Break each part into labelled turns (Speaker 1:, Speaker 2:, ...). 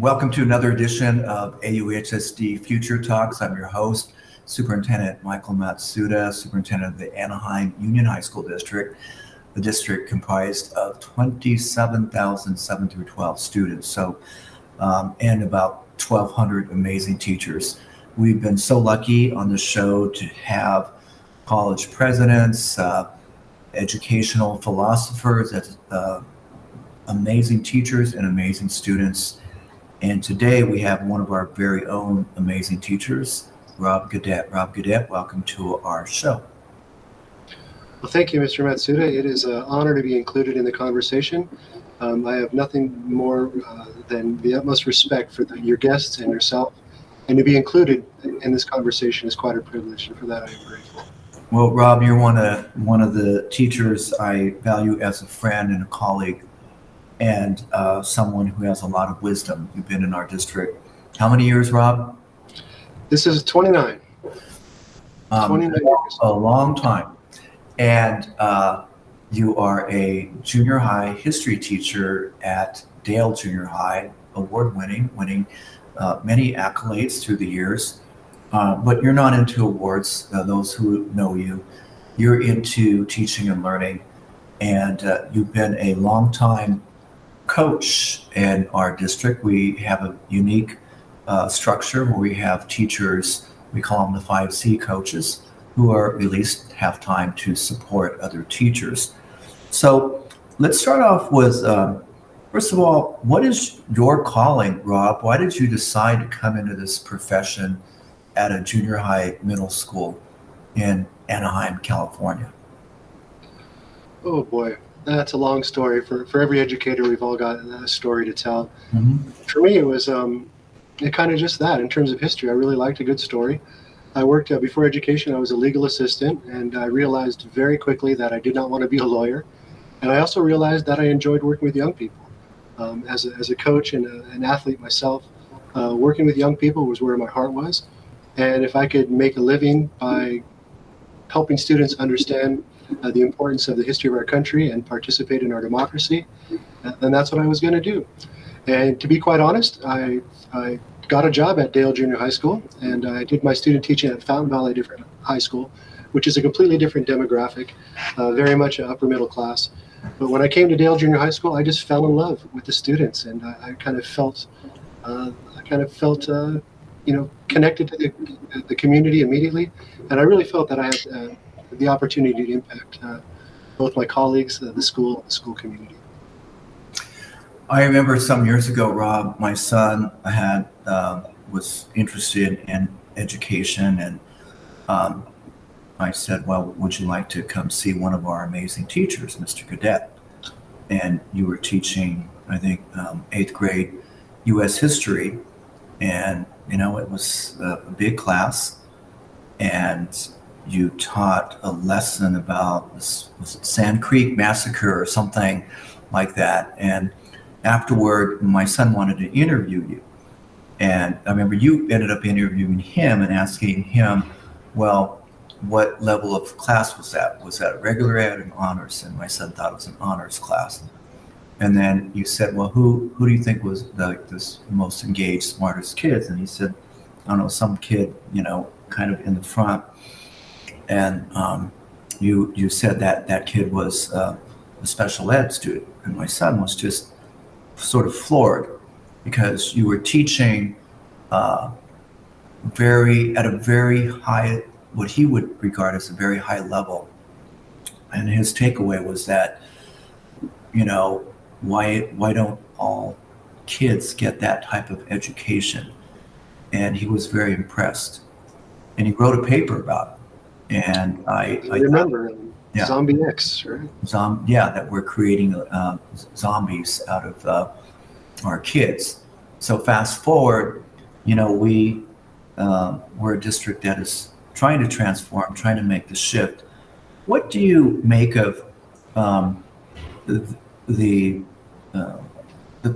Speaker 1: Welcome to another edition of AUHSD Future Talks. I'm your host, Superintendent Matsuda, Superintendent of the Anaheim Union High School District, the district comprised of 27,000 7 through 12 students, and about 1,200 amazing teachers. We've been so lucky on the show to have college presidents, educational philosophers, amazing teachers and amazing students. And today we have one of our very own amazing teachers, Rob Gaudette. Rob Gaudette, welcome to our show.
Speaker 2: Well, thank you, Mr. Matsuda. It is an honor to be included in the conversation. I have nothing more than the utmost respect for your guests and yourself, and to be included in this conversation is quite a privilege, and for that I am grateful.
Speaker 1: Well, Rob, you're one of the teachers I value as a friend and a colleague, and someone who has a lot of wisdom. You've been in our district. How many years, Rob?
Speaker 2: This is 29. 29 years.
Speaker 1: A long time. And you are a junior high history teacher at Dale Junior High, award-winning, winning many accolades through the years. But you're not into awards. Those who know you, you're into teaching and learning. And you've been a long time coach in our district. We have a unique structure where we have teachers, we call them the 5C coaches, who are at least have time to support other teachers. So let's start off with, first of all, what is your calling, Rob? Why did you decide to come into this profession at a junior high middle school in Anaheim, California?
Speaker 2: Oh boy, that's a long story. For every educator, we've all got a story to tell. Mm-hmm. For me, it was kind of just that. In terms of history, I really liked a good story. I worked before education. I was a legal assistant, and I realized very quickly that I did not want to be a lawyer. And I also realized that I enjoyed working with young people. As a coach and an athlete myself, working with young people was where my heart was. And if I could make a living by helping students understand the importance of the history of our country and participate in our democracy, then that's what I was going to do. And to be quite honest, I got a job at Dale Junior High School, and I did my student teaching at Fountain Valley Different High School, which is a completely different demographic, very much upper middle class. But when I came to Dale Junior High School, I just fell in love with the students, and I kind of felt connected to the community immediately, and I really felt that I had the opportunity to impact both my colleagues, the school community.
Speaker 1: I remember some years ago, Rob, my son was interested in education, and I said, well, would you like to come see one of our amazing teachers, Mr. Gaudette? And you were teaching, I think, 8th grade U.S. history, and it was a big class, and you taught a lesson about was it Sand Creek Massacre or something like that. And afterward, my son wanted to interview you. And I remember you ended up interviewing him and asking him, well, what level of class was that? Was that regular ed and honors? And my son thought it was an honors class. And then you said, well, who do you think was this most engaged, smartest kids? And he said, I don't know, some kid, kind of in the front. And you said that kid was a special ed student. And my son was just sort of floored because you were teaching at a very high, what he would regard as a very high level. And his takeaway was that, why don't all kids get that type of education? And he was very impressed. And he wrote a paper about it. And I
Speaker 2: remember Zombie X, right?
Speaker 1: That we're creating zombies out of our kids. So fast forward, we're a district that is trying to transform, trying to make the shift. What do you make of the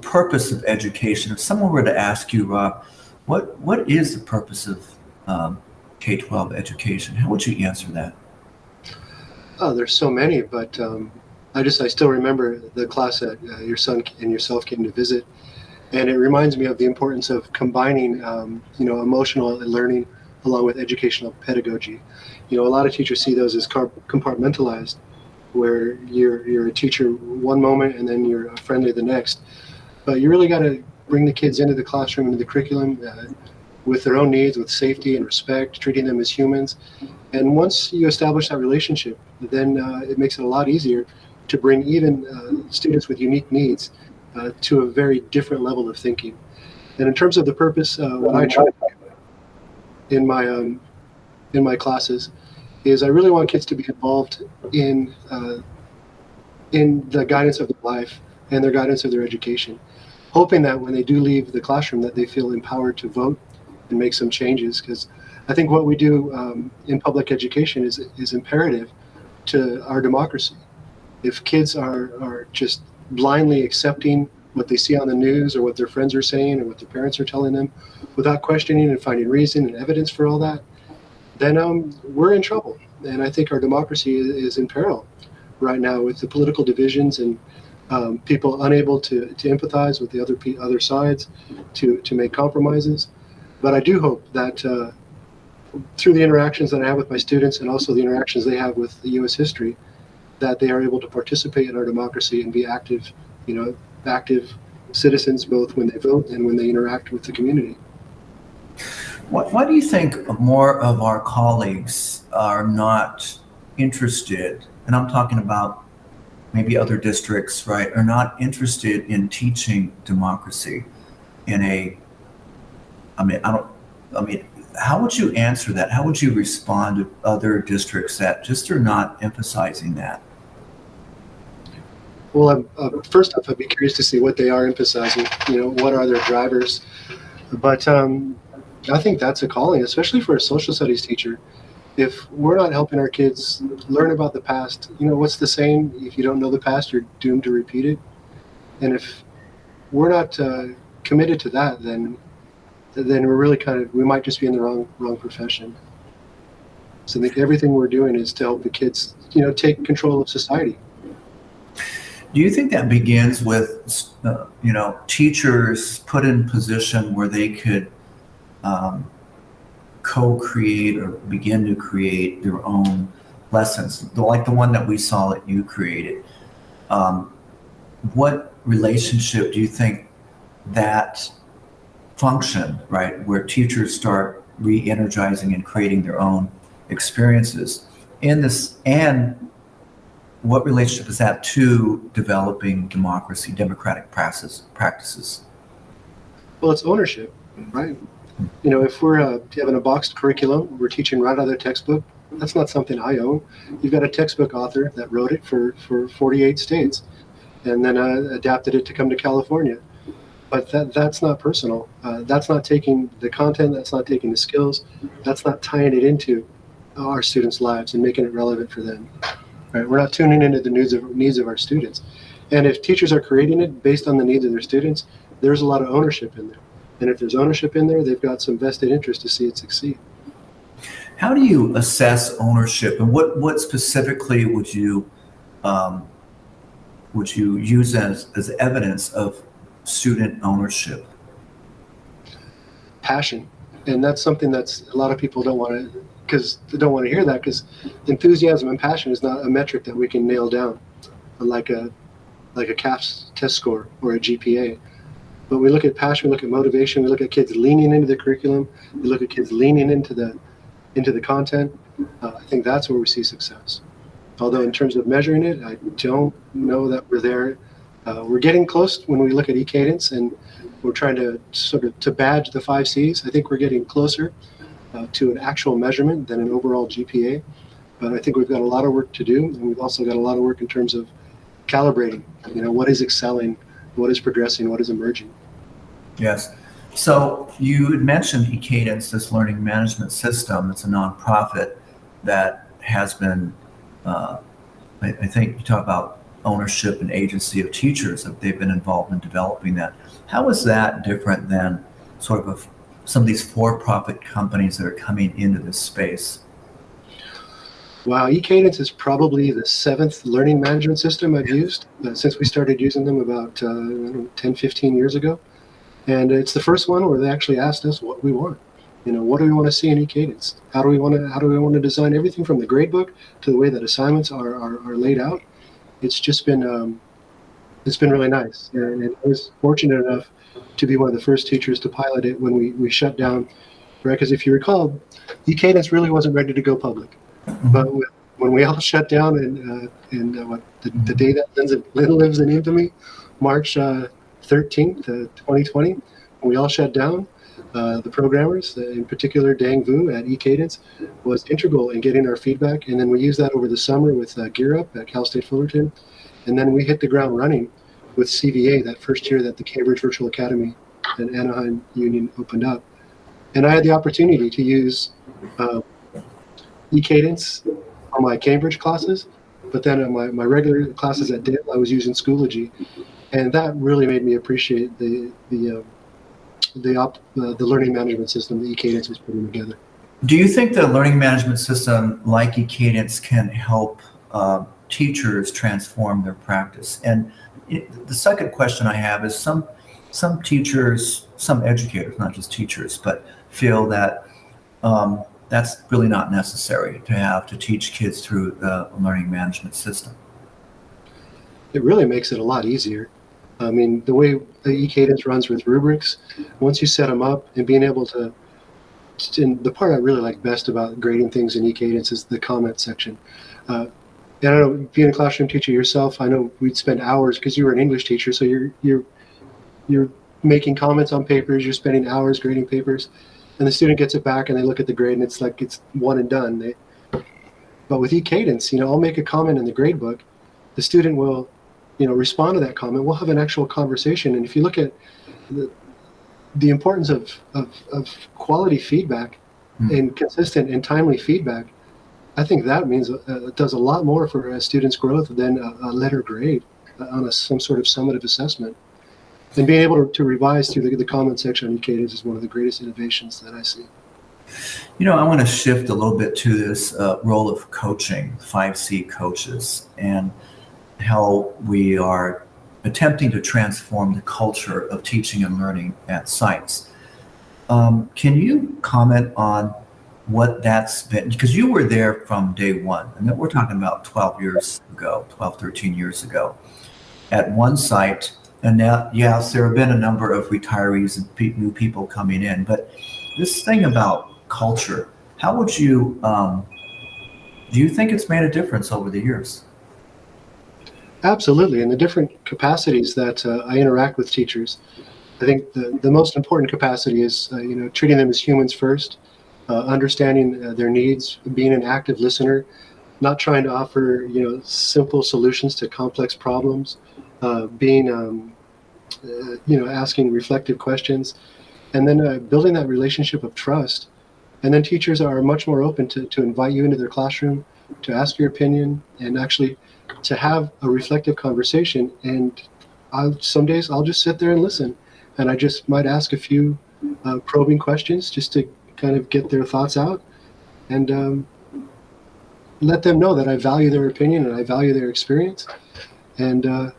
Speaker 1: purpose of education? If someone were to ask you, Rob, what is the purpose of K-12 education? How would you answer that?
Speaker 2: Oh, there's so many, but I still remember the class that your son and yourself came to visit, And it reminds me of the importance of combining, emotional learning along with educational pedagogy. A lot of teachers see those as compartmentalized, where you're a teacher one moment and then you're a friendly the next. But you really got to bring the kids into the classroom, into the curriculum, with their own needs, with safety and respect, treating them as humans. And once you establish that relationship, then it makes it a lot easier to bring even students with unique needs to a very different level of thinking. And in terms of the purpose, what I try in my classes is I really want kids to be involved in the guidance of their life and their guidance of their education, hoping that when they do leave the classroom that they feel empowered to vote and make some changes. Because I think what we do in public education is imperative to our democracy. If kids are just blindly accepting what they see on the news or what their friends are saying or what their parents are telling them without questioning and finding reason and evidence for all that, then we're in trouble. And I think our democracy is in peril right now with the political divisions and people unable to empathize with the other sides, to make compromises. But I do hope that through the interactions that I have with my students and also the interactions they have with the U.S. history, that they are able to participate in our democracy and be active citizens, both when they vote and when they interact with the community.
Speaker 1: Why do you think more of our colleagues are not interested, and I'm talking about maybe other districts, right, are not interested in teaching democracy how would you answer that? How would you respond to other districts that just are not emphasizing that?
Speaker 2: Well, first off, I'd be curious to see what they are emphasizing. What are their drivers? But I think that's a calling, especially for a social studies teacher. If we're not helping our kids learn about the past, what's the saying? If you don't know the past, you're doomed to repeat it. And if we're not committed to that, then we're really we might just be in the wrong profession. So I think everything we're doing is to help the kids, take control of society.
Speaker 1: Do you think that begins with, teachers put in position where they could co-create or begin to create their own lessons, like the one that we saw that you created? What relationship do you think that function, right, where teachers start re-energizing and creating their own experiences in this, and what relationship is that to developing democracy, democratic practices?
Speaker 2: Well, it's ownership, right? If we're having a boxed curriculum, we're teaching right out of their textbook, that's not something I own. You've got a textbook author that wrote it for 48 states and then adapted it to come to California. But that's not personal. That's not taking the content, that's not taking the skills, that's not tying it into our students' lives and making it relevant for them. Right? We're not tuning into the needs of our students. And if teachers are creating it based on the needs of their students, there's a lot of ownership in there. And if there's ownership in there, they've got some vested interest to see it succeed.
Speaker 1: How do you assess ownership, and what specifically would you use as evidence of student ownership?
Speaker 2: Passion. And that's something that's a lot of people don't want to hear that, because enthusiasm and passion is not a metric that we can nail down like a CAFS test score or a GPA. But we look at passion, we look at motivation, we look at kids leaning into the curriculum, we look at kids leaning into the content. I think that's where we see success. Although in terms of measuring it, I don't know that we're there. We're getting close when we look at eKadence, and we're trying to to badge the 5 C's. I think we're getting closer to an actual measurement than an overall GPA. But I think we've got a lot of work to do, and we've also got a lot of work in terms of calibrating. What is excelling, what is progressing, what is emerging. Yes.
Speaker 1: So you had mentioned eKadence, this learning management system. It's a nonprofit that has been, I think you talk about ownership and agency of teachers, that they've been involved in developing that. How is that different than some of these for-profit companies that are coming into this space?
Speaker 2: Wow, eKadence is probably the 7th learning management system I've used since we started using them about 10, 15 years ago. And it's the first one where they actually asked us what we want. What do we want to see in eKadence? How do we want to design everything from the grade book to the way that assignments are laid out? It's just been really nice. And I was fortunate enough to be one of the first teachers to pilot it when we shut down, right? Because if you recall, eKadence really wasn't ready to go public. But when we all shut down, the day that lives in infamy, March 13th, 2020, when we all shut down, the programmers, in particular Dang Vu at eKadence, was integral in getting our feedback. And then we used that over the summer with Gear Up at Cal State Fullerton. And then we hit the ground running with CVA that first year that the Cambridge Virtual Academy and Anaheim Union opened up. And I had the opportunity to use eKadence on my Cambridge classes, but then on my regular classes at Dale, I was using Schoology. And that really made me appreciate the learning management system that eKadence was putting together.
Speaker 1: Do you think the learning management system like eKadence can help teachers transform their practice? And the second question I have is some teachers, some educators, not just teachers, but feel that that's really not necessary to have to teach kids through the learning management system.
Speaker 2: It really makes it a lot easier. I mean, the way the eKadence runs with rubrics, once you set them up and being able to, and the part I really like best about grading things in eKadence is the comment section. And I know, being a classroom teacher yourself, I know we'd spend hours, because you were an English teacher, so you're making comments on papers, you're spending hours grading papers, and the student gets it back and they look at the grade and it's like it's one and done. But with eKadence, I'll make a comment in the grade book, the student will respond to that comment. We'll have an actual conversation. And if you look at the importance of quality feedback and consistent and timely feedback, I think that means it does a lot more for a student's growth than a letter grade on some sort of summative assessment. And being able to revise through the comment section on eKadence is one of the greatest innovations that I see.
Speaker 1: I want to shift a little bit to this role of coaching, 5C coaches, and how we are attempting to transform the culture of teaching and learning at sites. Can you comment on what that's been? Because you were there from day one, and we're talking about 13 years ago, at one site. And now, yes, there have been a number of retirees and new people coming in, but this thing about culture, how would you, do you think it's made a difference over the years?
Speaker 2: Absolutely. In the different capacities that I interact with teachers, I think the most important capacity is, treating them as humans first, understanding their needs, being an active listener, not trying to offer, simple solutions to complex problems, being, asking reflective questions, and then building that relationship of trust. And then teachers are much more open to invite you into their classroom, to ask your opinion, and actually to have a reflective conversation. And some days I'll just sit there and listen, and I just might ask a few probing questions just to kind of get their thoughts out, and let them know that I value their opinion and I value their experience. And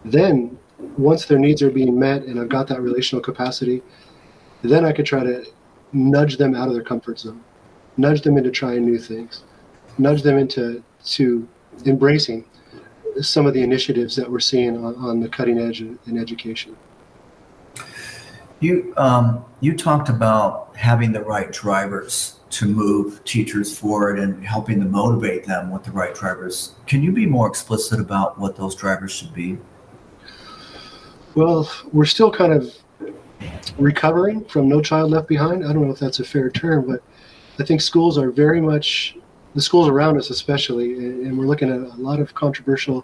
Speaker 2: then once their needs are being met and I've got that relational capacity, then I could try to nudge them out of their comfort zone, nudge them into trying new things, nudge them into embracing some of the initiatives that we're seeing on the cutting edge in education.
Speaker 1: You talked about having the right drivers to move teachers forward and helping to motivate them with the right drivers. Can you be more explicit about what those drivers should be? Well,
Speaker 2: we're still kind of recovering from No Child Left Behind. I don't know if that's a fair term, but I think schools are very much, the schools around us especially, and we're looking at a lot of controversial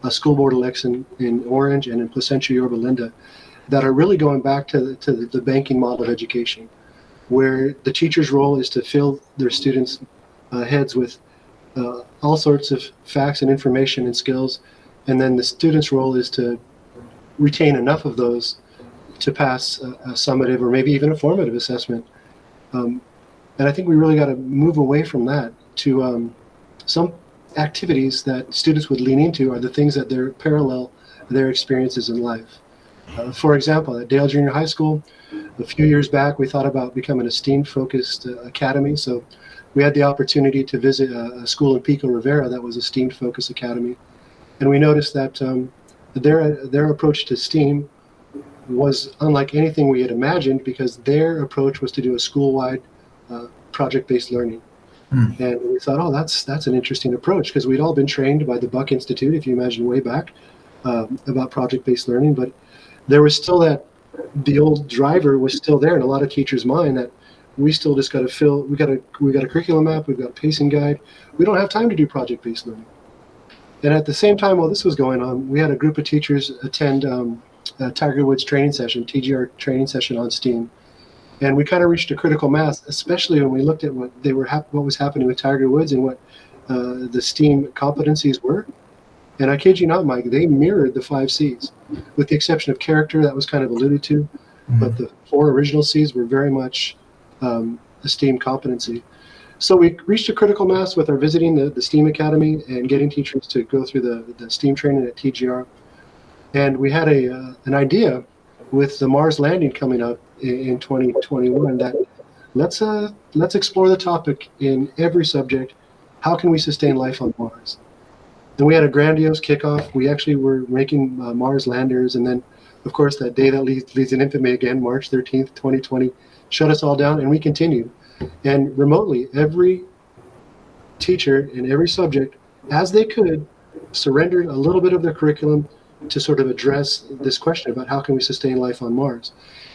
Speaker 2: school board elections in Orange and in Placentia Yorba Linda that are really going back to the banking model of education, where the teacher's role is to fill their students' heads with all sorts of facts and information and skills, and then the student's role is to retain enough of those to pass a summative or maybe even a formative assessment. And I think we really got to move away from that to some activities that students would lean into are the things that parallel their experiences in life. For example, at Dale Junior High School, a few years back, we thought about becoming a STEAM-focused academy. So we had the opportunity to visit a school in Pico Rivera that was a STEAM-focused academy. And we noticed that their approach to STEAM was unlike anything we had imagined, because their approach was to do a school-wide project-based learning. And we thought, oh, that's an interesting approach, because we'd all been trained by the Buck Institute, if you imagine way back, about project-based learning. But there was still the old driver was still there in a lot of teachers' mind, that we still just got to we got a curriculum map, we've got a pacing guide. We don't have time to do project-based learning. And at the same time, while this was going on, we had a group of teachers attend Tiger Woods training session, TGR training session on STEAM. And we kind of reached a critical mass, especially when we looked at what was happening with Tiger Woods and what the STEAM competencies were. And I kid you not, Mike, they mirrored the 5 C's, with the exception of character that was kind of alluded to. But the 4 original C's were very much a STEAM competency. So we reached a critical mass with our visiting the STEAM Academy and getting teachers to go through the STEAM training at TGR. And we had an idea with the Mars landing coming up in 2021 that let's explore the topic in every subject. How can we sustain life on Mars? And we had a grandiose kickoff. We actually were making Mars landers. And then, of course, that day that leads in infamy again, March 13th, 2020, shut us all down, and we continued. And remotely, every teacher in every subject, as they could, surrendered a little bit of their curriculum to sort of address this question about how can we sustain life on Mars.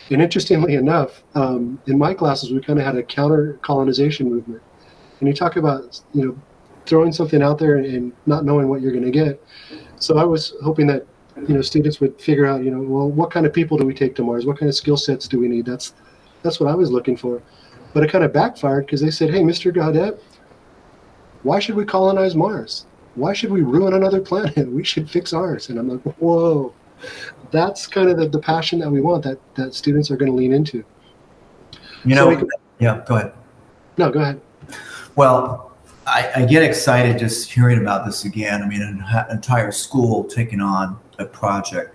Speaker 2: And interestingly enough, in my classes, we kind of had a counter-colonization movement. And you talk about, throwing something out there and not knowing what you're going to get. So I was hoping that, students would figure out, well, what kind of people do we take to Mars? What kind of skill sets do we need? That's what I was looking for. But it kind of backfired, because they said, hey, Mr. Gaudette, why should we colonize Mars? Why should we ruin another planet? We should fix ours. And I'm like, whoa, that's kind of the passion that we want, that students are going to lean into.
Speaker 1: Yeah, go ahead.
Speaker 2: No, go ahead.
Speaker 1: Well, I get excited just hearing about this again. I mean, an entire school taking on a project.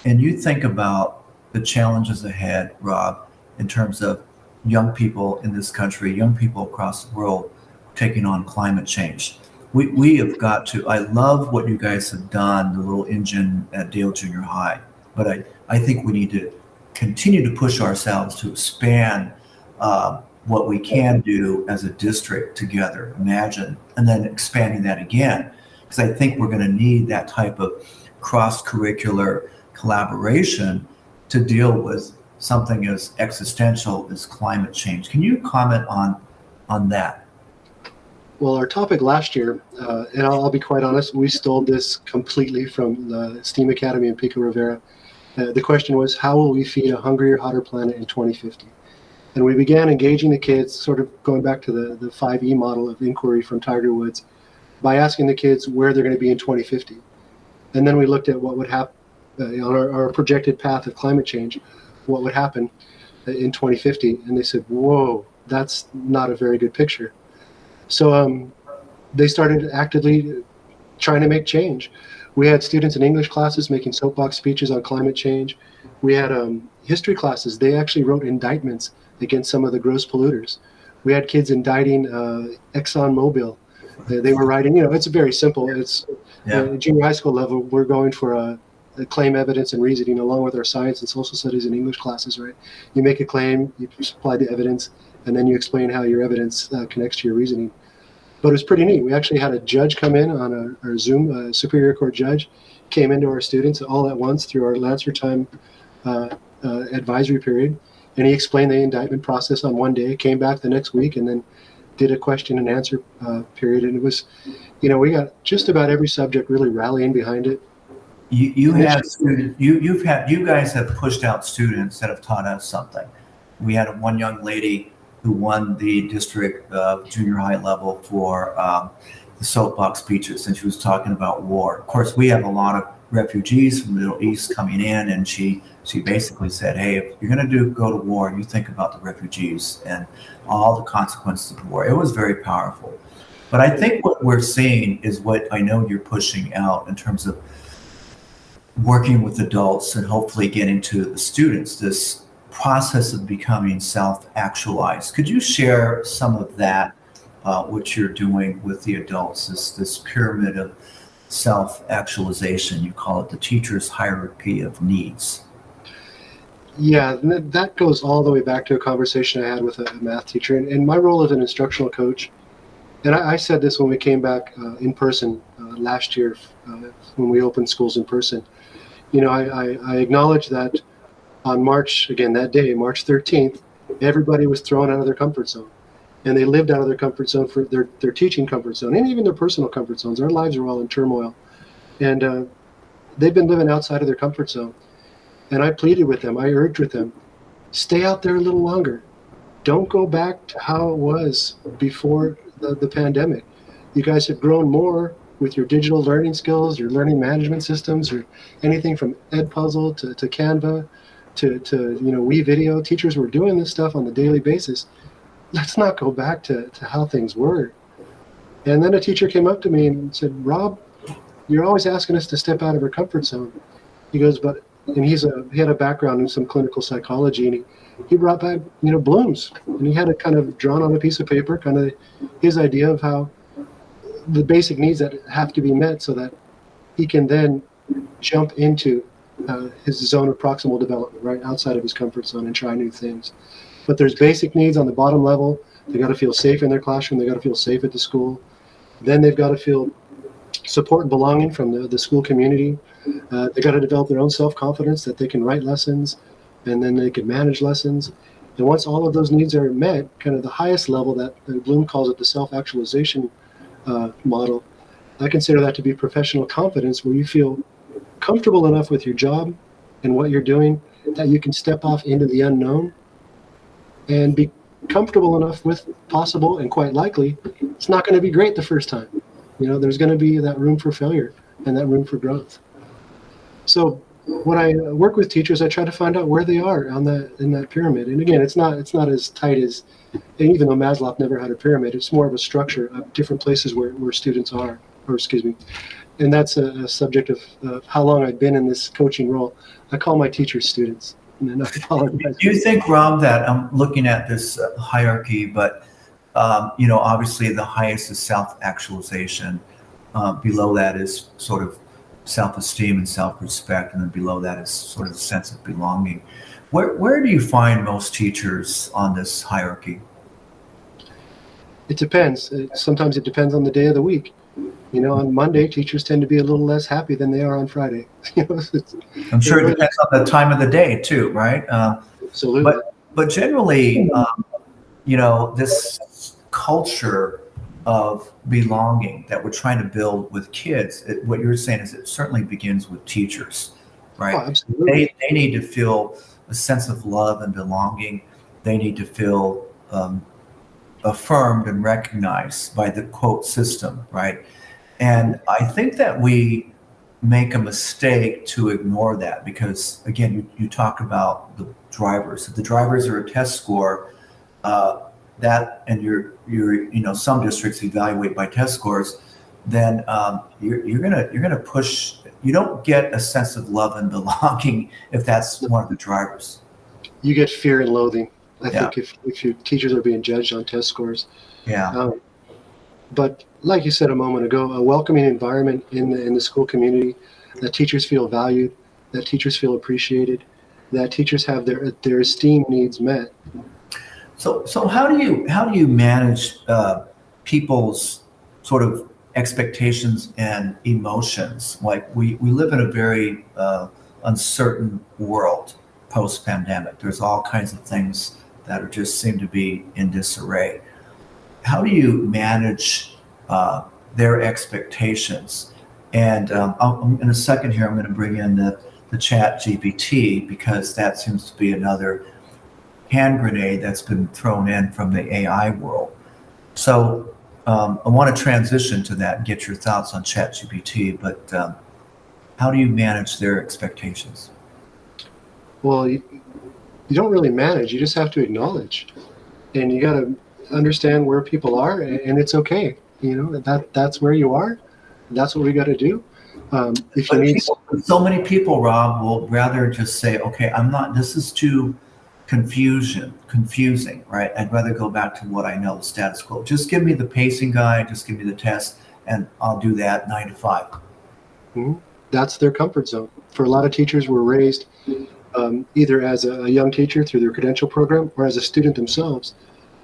Speaker 1: And you think about the challenges ahead, Rob, in terms of young people in this country, young people across the world taking on climate change. We have got to, I love what you guys have done, the little engine at Dale Junior High, but I think we need to continue to push ourselves to expand what we can do as a district together, imagine, and then expanding that again. Because I think we're going to need that type of cross-curricular collaboration to deal with something as existential as climate change. Can you comment on that?
Speaker 2: Well, our topic last year, and I'll be quite honest, we stole this completely from the STEAM Academy in Pico Rivera. The question was, how will we feed a hungrier, hotter planet in 2050? And we began engaging the kids, sort of going back to the 5E model of inquiry from Tiger Woods, by asking the kids where they're going to be in 2050. And then we looked at what would happen on our projected path of climate change, what would happen in 2050. And they said, whoa, that's not a very good picture. So they started actively trying to make change. We had students in English classes making soapbox speeches on climate change. We had history classes. They actually wrote indictments against some of the gross polluters. We had kids indicting ExxonMobil. They were writing, it's very simple. It's junior high school level. We're going for a claim, evidence, and reasoning along with our science and social studies and English classes, right? You make a claim, you supply the evidence, and then you explain how your evidence connects to your reasoning. But it was pretty neat. We actually had a judge come in on our Zoom, a Superior Court judge, came into our students all at once through our Lancer time advisory period. And he explained the indictment process on one day, came back the next week, and then did a question and answer period. And it was, we got just about every subject really rallying behind it.
Speaker 1: You guys have pushed out students that have taught us something. We had one young lady who won the district junior high level for the soapbox speeches, and she was talking about war. Of course, we have a lot of refugees from the Middle East coming in, and she basically said, hey, if you're going to go to war, you think about the refugees and all the consequences of war. It was very powerful. But I think what we're seeing is what I know you're pushing out in terms of working with adults and hopefully getting to the students, this process of becoming self-actualized. Could you share some of that, what you're doing with the adults, this pyramid of self-actualization? You call it the teacher's hierarchy of needs.
Speaker 2: Yeah, and that goes all the way back to a conversation I had with a math teacher. And my role as an instructional coach, and I said this when we came back in person last year when we opened schools in person. I acknowledge that on March, again, that day, March 13th, everybody was thrown out of their comfort zone. And they lived out of their comfort zone for their teaching comfort zone and even their personal comfort zones. Our lives are all in turmoil. And they've been living outside of their comfort zone. And I pleaded with them, I urged with them, stay out there a little longer. Don't go back to how it was before the pandemic. You guys have grown more with your digital learning skills, your learning management systems, or anything from Edpuzzle to Canva to WeVideo. Teachers were doing this stuff on a daily basis. Let's not go back to how things were. And then a teacher came up to me and said, Rob, you're always asking us to step out of our comfort zone. He goes, and he had a background in some clinical psychology, and he brought back, blooms, and he had it kind of drawn on a piece of paper, kind of his idea of how the basic needs that have to be met so that he can then jump into his zone of proximal development, right outside of his comfort zone, and try new things. But there's basic needs on the bottom level. They got to feel safe in their classroom. They got to feel safe at the school. Then they've got to feel support and belonging from the school community. They got to develop their own self-confidence that they can write lessons, and then they can manage lessons. And once all of those needs are met, kind of the highest level that Bloom calls it the self-actualization model, I consider that to be professional competence, where you feel comfortable enough with your job and what you're doing that you can step off into the unknown and be comfortable enough with possible and quite likely it's not going to be great the first time. There's going to be that room for failure and that room for growth. So when I work with teachers, I try to find out where they are in that pyramid. And again, it's not as tight as, and even though Maslow never had a pyramid, it's more of a structure of different places where students are, and that's a subject of how long I've been in this coaching role. I call my teachers students. And I apologize.
Speaker 1: Do you think, Rob, that I'm looking at this hierarchy, but obviously the highest is self-actualization. Below that is sort of self-esteem and self-respect, and then below that is sort of a sense of belonging. Where do you find most teachers on this hierarchy?
Speaker 2: It depends. Sometimes it depends on the day of the week. On Monday, teachers tend to be a little less happy than they are on Friday.
Speaker 1: I'm sure it depends on the time of the day too, right?
Speaker 2: Absolutely.
Speaker 1: But generally, this culture of belonging that we're trying to build with kids, what you're saying is it certainly begins with teachers, right?
Speaker 2: Oh, absolutely.
Speaker 1: They need to feel a sense of love and belonging. They need to feel affirmed and recognized by the quote system, right? And I think that we make a mistake to ignore that because, again, you talk about the drivers. If the drivers are a test score, that and you're some districts evaluate by test scores, then you're gonna push. You don't get a sense of love and belonging if that's one of the drivers.
Speaker 2: You get fear and loathing. I think if your teachers are being judged on test scores.
Speaker 1: Yeah.
Speaker 2: But like you said a moment ago, a welcoming environment in the school community, that teachers feel valued, that teachers feel appreciated, that teachers have their esteem needs met.
Speaker 1: So how do you manage people's sort of expectations and emotions? Like we live in a very uncertain world post-pandemic. There's all kinds of things that are just seem to be in disarray. How do you manage their expectations? And in a second here, I'm going to bring in the ChatGPT because that seems to be another hand grenade that's been thrown in from the AI world. So I want to transition to that and get your thoughts on ChatGPT, but how do you manage their expectations?
Speaker 2: Well, you don't really manage, you just have to acknowledge. And you got to understand where people are, and it's okay. That's where you are. That's what we got to do. If you need,
Speaker 1: so many people, Rob, will rather just say, okay, this is too confusing, right? I'd rather go back to what I know, the status quo. Just give me the pacing guide, just give me the test, and I'll do that 9 to 5.
Speaker 2: That's their comfort zone. For a lot of teachers, were raised either as a young teacher through their credential program or as a student themselves.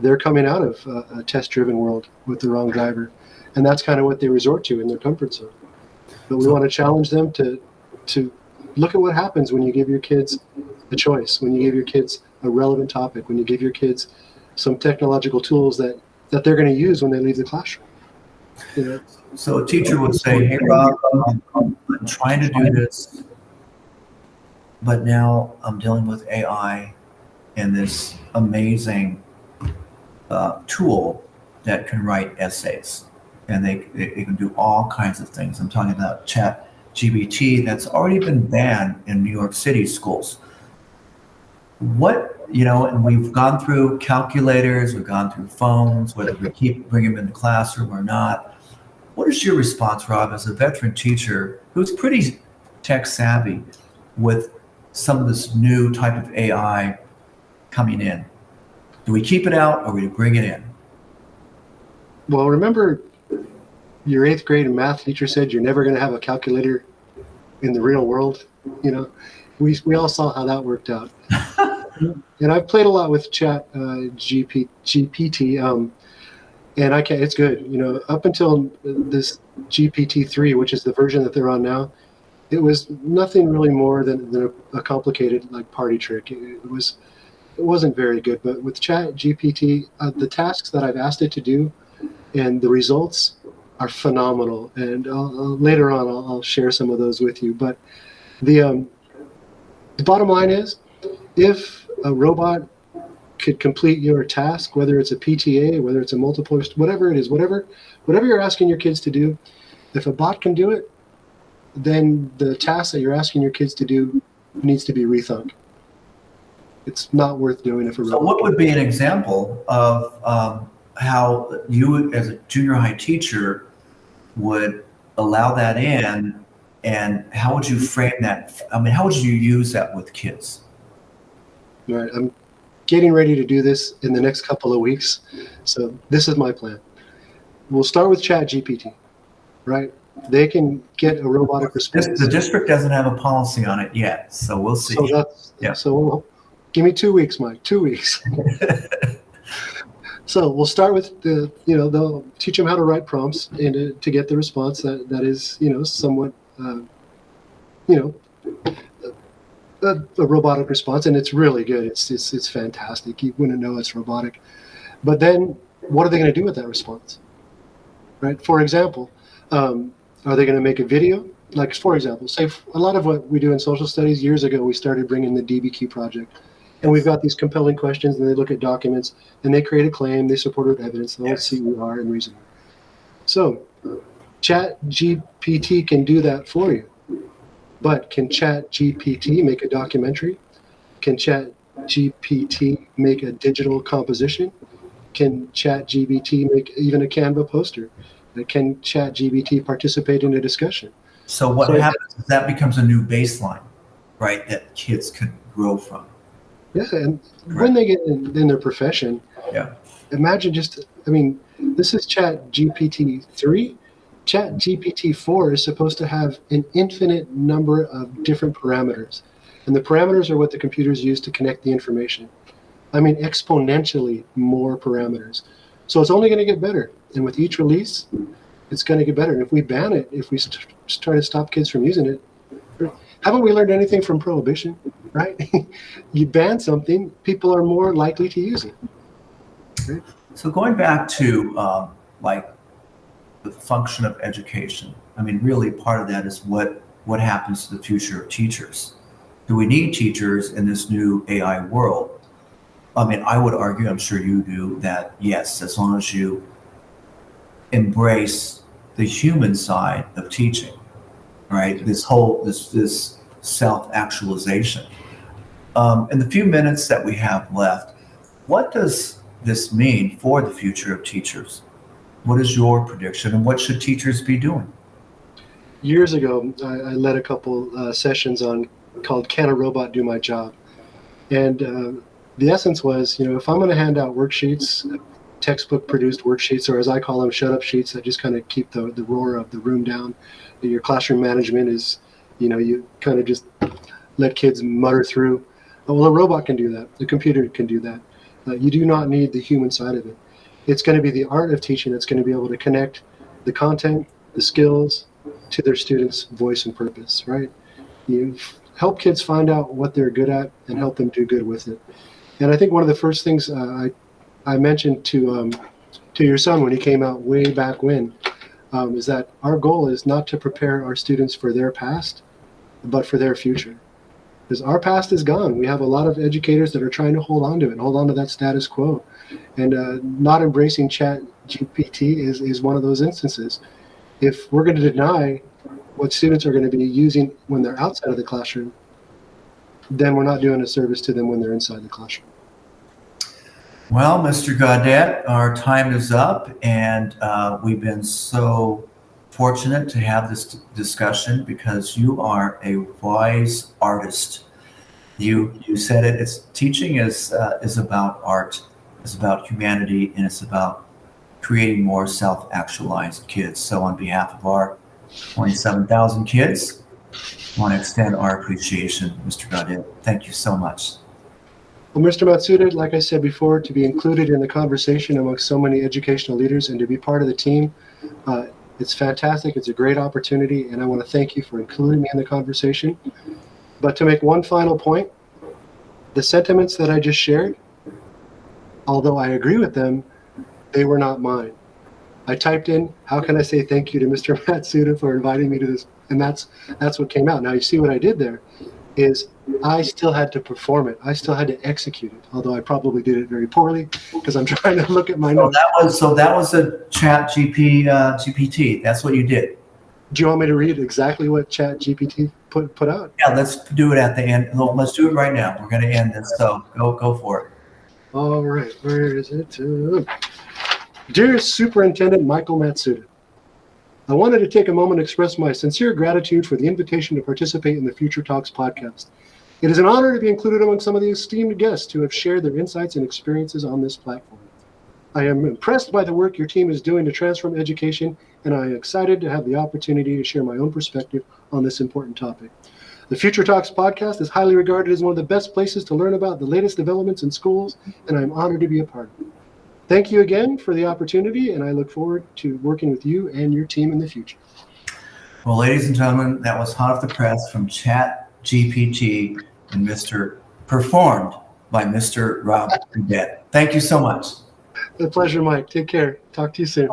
Speaker 2: They're coming out of a test-driven world with the wrong driver, and that's kind of what they resort to in their comfort zone. But we want to challenge them to look at what happens when you give your kids a choice, when you give your kids a relevant topic, when you give your kids some technological tools that they're going to use when they leave the classroom. You know?
Speaker 1: So a teacher would say, hey, Rob, I'm trying to do this, but now I'm dealing with AI and this amazing tool that can write essays. And they can do all kinds of things. I'm talking about ChatGPT that's already been banned in New York City schools. And we've gone through calculators, we've gone through phones, whether we keep bringing them in the classroom or not. What is your response, Rob, as a veteran teacher who's pretty tech savvy with some of this new type of AI coming in? Do we keep it out or do we bring it in?
Speaker 2: Well, remember your 8th grade math teacher said you're never going to have a calculator in the real world. We all saw how that worked out. And I've played a lot with ChatGPT, and it's good. Up until this GPT-3, which is the version that they're on now, it was nothing really more than a complicated party trick. It wasn't very good. But with ChatGPT, the tasks that I've asked it to do and the results are phenomenal, and later on I'll share some of those with you. But the bottom line is, if a robot could complete your task, whether it's a PTA, whether it's a multiple, whatever it is, whatever you're asking your kids to do, if a bot can do it, then the task that you're asking your kids to do needs to be rethunk. It's not worth doing if a robot.
Speaker 1: So what would be an example of how you, as a junior high teacher, would allow that in, and how would you frame that? I mean, how would you use that with kids?
Speaker 2: All right, I'm getting ready to do this in the next couple of weeks. So this is my plan. We'll start with ChatGPT, right? They can get a robotic response.
Speaker 1: The district doesn't have a policy on it yet, so we'll see.
Speaker 2: So give me 2 weeks, Mike, 2 weeks. So we'll start with they'll teach them how to write prompts and to get the response that is, somewhat, a robotic response, and it's really good. It's fantastic. You wouldn't know it's robotic. But then what are they going to do with that response? Right? For example, are they going to make a video? Like, for example, say a lot of what we do in social studies, years ago, we started bringing the DBQ project. And we've got these compelling questions, and they look at documents, and they create a claim, they support it with evidence, the whole CER and reasoning. So ChatGPT can do that for you. But can ChatGPT make a documentary? Can ChatGPT make a digital composition? Can ChatGPT make even a Canva poster? Can ChatGPT participate in a discussion?
Speaker 1: So what happens is that becomes a new baseline, right, that kids could grow from.
Speaker 2: Yeah, and when they get in their profession, imagine this is ChatGPT 3. ChatGPT 4 is supposed to have an infinite number of different parameters. And the parameters are what the computers use to connect the information. Exponentially more parameters. So it's only going to get better. And with each release, it's going to get better. And if we ban it, if we try to stop kids from using it, haven't we learned anything from Prohibition, right? You ban something, people are more likely to use it. Right?
Speaker 1: So going back to the function of education, really part of that is what happens to the future of teachers. Do we need teachers in this new AI world? I would argue, I'm sure you do, that yes, as long as you embrace the human side of teaching, right? This self-actualization. In the few minutes that we have left, what does this mean for the future of teachers? What is your prediction, and what should teachers be doing?
Speaker 2: years ago, I led a couple sessions on called "Can a Robot Do My Job?" And the essence was, if I'm going to hand out worksheets, textbook produced worksheets, or as I call them, shut up sheets that just kind of keep the roar of the room down. Your classroom management is, you kind of just let kids mutter through. Well, a robot can do that. The computer can do that. You do not need the human side of it. It's going to be the art of teaching that's going to be able to connect the content, the skills to their students' voice and purpose, right? You help kids find out what they're good at and help them do good with it. And I think one of the first things I mentioned to your son when he came out way back when is that our goal is not to prepare our students for their past, but for their future. Because our past is gone. We have a lot of educators that are trying to hold on to it, hold on to that status quo. And not embracing ChatGPT is one of those instances. If we're going to deny what students are going to be using when they're outside of the classroom, then we're not doing a service to them when they're inside the classroom.
Speaker 1: Well, Mr. Gaudette, our time is up, and we've been so fortunate to have this discussion because you are a wise artist. You said it. Teaching is about art, it's about humanity, and it's about creating more self-actualized kids. So, on behalf of our 27,000 kids, I want to extend our appreciation, Mr. Gaudette. Thank you so much.
Speaker 2: Well, Mr. Matsuda, like I said before, to be included in the conversation amongst so many educational leaders and to be part of the team, it's fantastic. It's a great opportunity, and I want to thank you for including me in the conversation. But to make one final point, the sentiments that I just shared, although I agree with them, they were not mine. I typed in, how can I say thank you to Mr. Matsuda for inviting me to this? And that's what came out. Now, you see what I did there is I still had to perform it. I still had to execute it, although I probably did it very poorly because I'm trying to look at my notes.
Speaker 1: That was a GPT. That's what you did.
Speaker 2: Do you want me to read exactly what ChatGPT put out?
Speaker 1: Yeah, let's do it at the end. Let's do it right now. We're going to end this, so go for it.
Speaker 2: All right, where is it? Dear Superintendent Michael Matsuda, I wanted to take a moment to express my sincere gratitude for the invitation to participate in the Future Talks podcast. It is an honor to be included among some of the esteemed guests who have shared their insights and experiences on this platform. I am impressed by the work your team is doing to transform education, and I am excited to have the opportunity to share my own perspective on this important topic. The Future Talks podcast is highly regarded as one of the best places to learn about the latest developments in schools, and I am honored to be a part of it. Thank you again for the opportunity, and I look forward to working with you and your team in the future.
Speaker 1: Well, ladies and gentlemen, that was hot off the press from ChatGPT and performed by Mr. Rob Gaudette. Thank you so much.
Speaker 2: A pleasure, Mike. Take care. Talk to you soon.